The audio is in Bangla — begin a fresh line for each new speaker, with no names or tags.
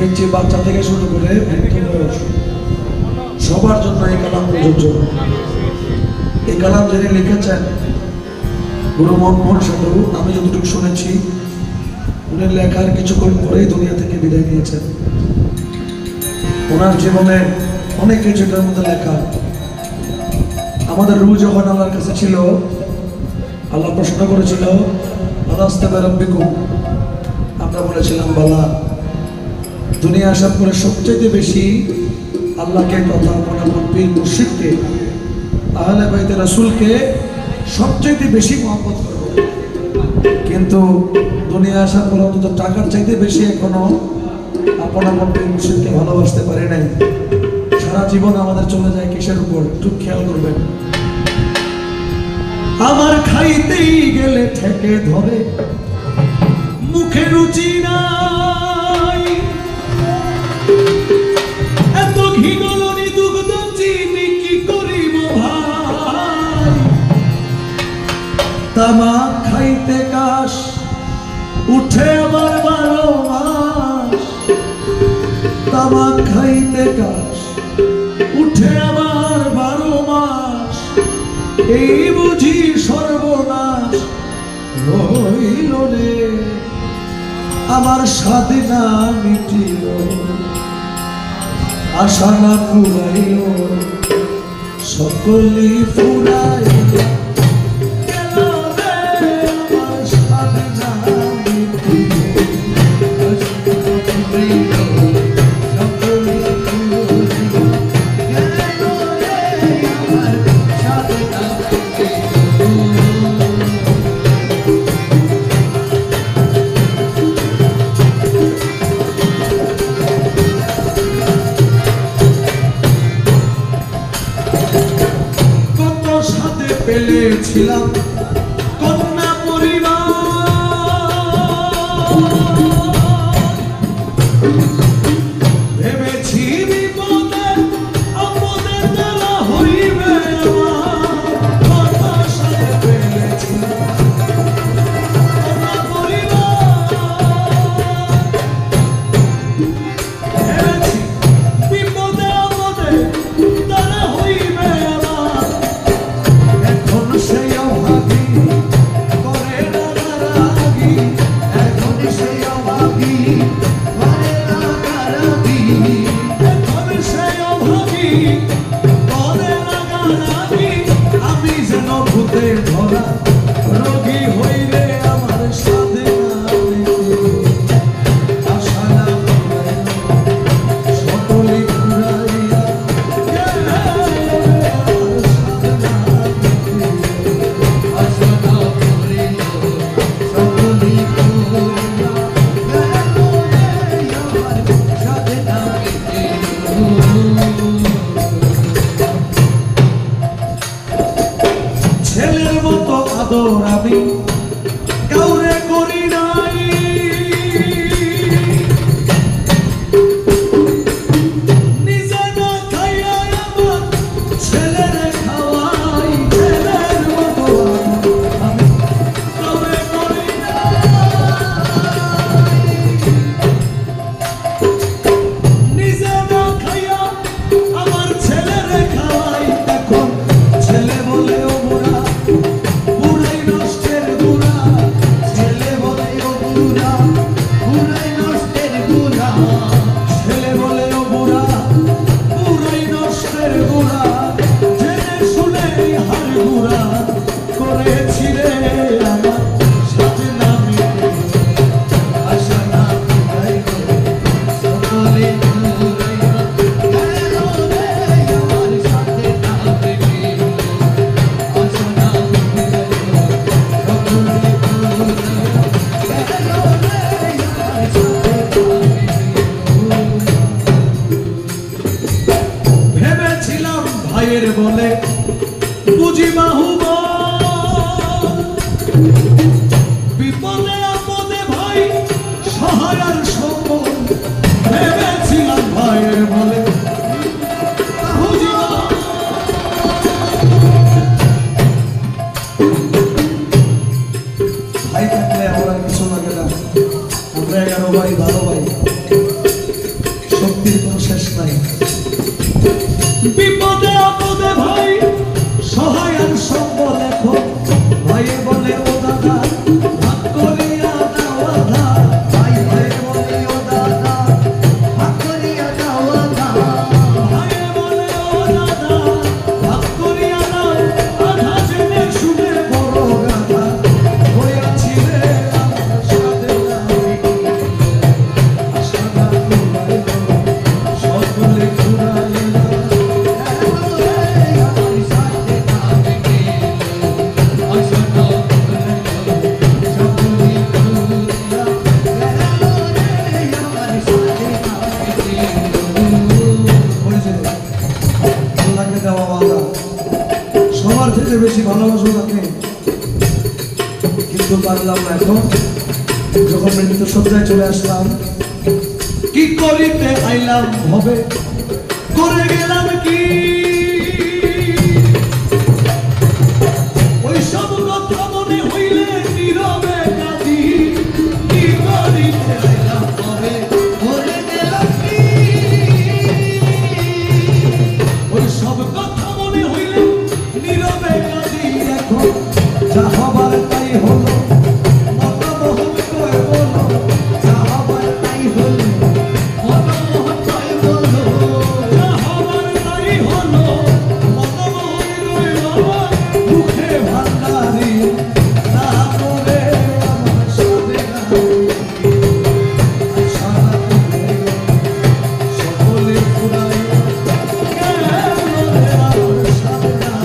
দেখছি বাচ্চা থেকে শুরু করে সবার জন্য এই কালাম প্রযোজ্য। এই কালাম যিনি লিখেছেন গুরু মনমোহন সাধু, আমি যতটুকু শুনেছি উনি লেখার কিছুক্ষণ পরেই দুনিয়া থেকে বিদায় নিয়েছেন। ওনার জীবনে অনেক কিছু এটার মধ্যে লেখা। আমাদের রুহ যখন আল্লাহর কাছে ছিল, আল্লাহ প্রশ্ন করেছিল আমরা বলেছিলাম বালা। দুনিয়া আসার পরে সবচেয়ে বেশি আল্লাহকে, কথা মনামত, পীর মুর্শিদকে, আহলে বাইতে রাসূলকে সবচেয়ে বেশি মহব্বত করব, কিন্তু দুনিয়া আসার পর অন্তত টাকার চাইতে বেশি এখনো আপন পীর মুর্শিদকে ভালোবাসতে পারি নাই। সারা জীবন আমাদের চলে যায় কিসের উপর? একটু খেয়াল করবেন। আমার খাইতেই গেলে ঠেকে ধরে, মুখে রুচি নাই, এত ঘি গলনি দুগ্ধ চিনি কি করিব ভাই। তামাক খাইতে কাশ উঠে আমার 12 মাস, তামাক খাইতে কাশ উঠে আমার 12 মাস। এই বুঝি সর্বনাশ হইল রে, আমার স্বাধীনা মিটিল, আশা না পুরাইল, সকলি ফুরাইল। পেলেছিলাম কন্যা পরিবার, ভেবেছি বিপদে আপদে দেওয়া হইবে আমার। কন্যার সাথে পেলেছিলাম কন্যা পরিবার, ভেবেছি বিপদে আপদে দেওয়া হইবে আমার। সেই অভাবী করে রাগারাগি, এখন সেই অভাবী করে রাগারাগি, এখন সেই অভাবী করে রাগারাগি। আমি যেন ভূতে ধরা রোগী হইলে আমার সাথে আশা না সকলে ঘুরাইয়া ছেলের মতো আদর আমি কাউরে করি নাই। নিজে না খাইয়া আমার ছেলেরে খাওয়াই, ছেলের মতো আমি কাউরে করি নাই। নিজে না খাইয়া আমার ছেলেরে খাওয়াই, এখন ছেলে বলে ও বুড়া, বুড়াই নষ্টের বুড়া, ছেলে বলে ও বুড়া, বুড়াই নষ্টের বুড়া, ছেলে বলে ও বুড়া, বুড়াই নষ্টের বুড়া। জেনে শুনে হার বুড়া করেছি রে আমার সাথে না মিলে, আশা না পুরাইল, সকলে ঘুরাইল গেল রে আমার সাথে না মিলে, আশা না পুরাইল, সকলে ঘুরাইল গেল রে আমার সাথে না মিলে। ভেবেছিলাম ভাইয়ের বলে বুঝি বাহুবল, বিপদে আপদে ভাই সহায় আর সম্বল। ভেবেছিলাম ভাইয়ের বলে বুঝি ভাই থাকলে আমার কিছু লাগে না, আমরা 11 ভাই, 12 ভাই। বেশি ভালোবাসবো তাকে, কিন্তু পারলাম না। এখন যখন মৃত্যু সজ্জায় চলে আসলাম, কি করিতে আইলাম হবে, করে গেলাম কি? ওই সব কথা মনে হইলে নীরবে কাঁদি, কি করিতে আইলাম হবে, করে গেলাম কি? ওই সব কথা মনে হইলে নীরবে কাঁদি। এখন যা হবার তাই হলো, মনমোহন কয় বলো, যা হবার তাই হলো, মনমোহন কয় বলো, যা হবার তাই হলো, মনমোহন কয় বলো। মুখে ভান্ডারি না করে আমার সাথে না, সারা সকলে ফুরাই কেন আমার সাথে না।